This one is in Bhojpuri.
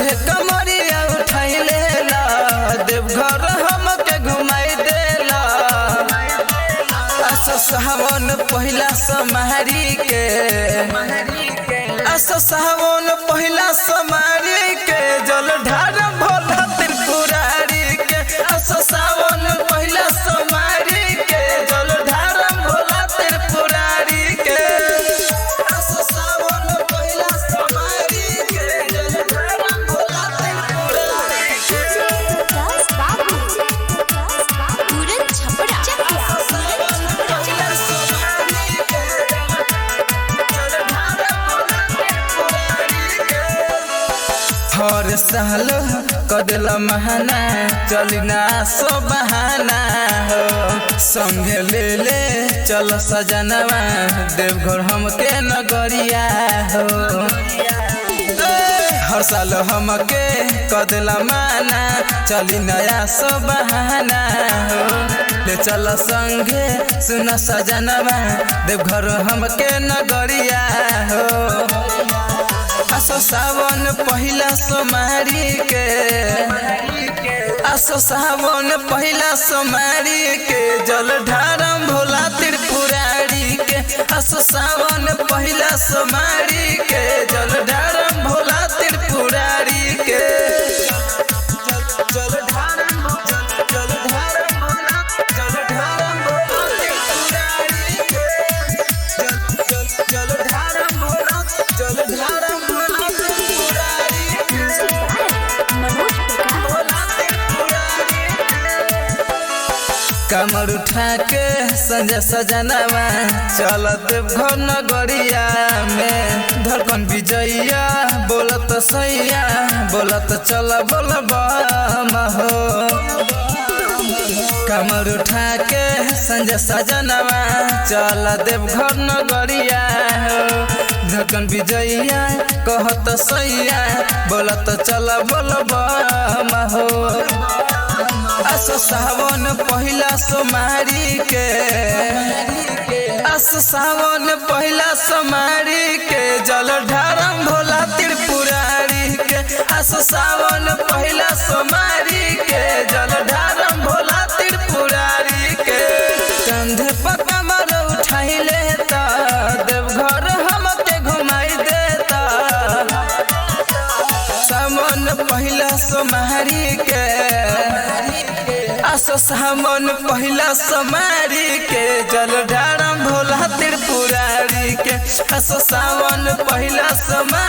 कंधे कमरिया उठाइले ला देवघर हमके घुमाई देला असो सावन पहिला समारी के असो सावन पहिला समारी के जल ढार भोला त्रिपुरारी के असो सावन पहिला समारी के जल ढार भोला त्रिपुरारी के असो सावन पहिला समारी के जल ढार भोला त्रिपुरारी के पूरन छपरा हर साल कदल महाना चलना सो बहाना हो संगे ले ले चल सजनवा देवघर हमके नगरिया हो हर साल हमके कदल माना चली नया सो बहाना हो ले चल संगे सुन सजनवा देवघर हमके नगरिया हो असो सावन पहिला सोमारी के असो सावन पहिला सोमारी के जल ढारम भोला त्रिपुरारी के असो सावन पहिला सोमारी के जल ढारम भोला त्रिपुरारी के जल ढारम भोला त्रिपुरारी के जल ढारम भोला कमर उठा के संजय सजनवा चल देवघर नगरिया में धड़कन विजैया बोलत सैया बोलत चल बोलबा हो कमर उठा के संजय सजनवा चल देवघर नगरिया हो धड़कन विजैया कहत सैया बोलत चल बोलबा हो असो सावन पहिला सोमारी के असो सावन पहिला सोमारी के जल ढारम भोला त्रिपुरारी के असो सावन पहिला सोमारी के जल ढारम भोला त्रिपुरारी के कंधे पर कमर उठाइले ता देवघर हमके घुमाई देता सावन पहिला सोमारी के असो सावन पहिला समारी के जल ढारम भोला त्रिपुरारी के असो सावन पहिला समारी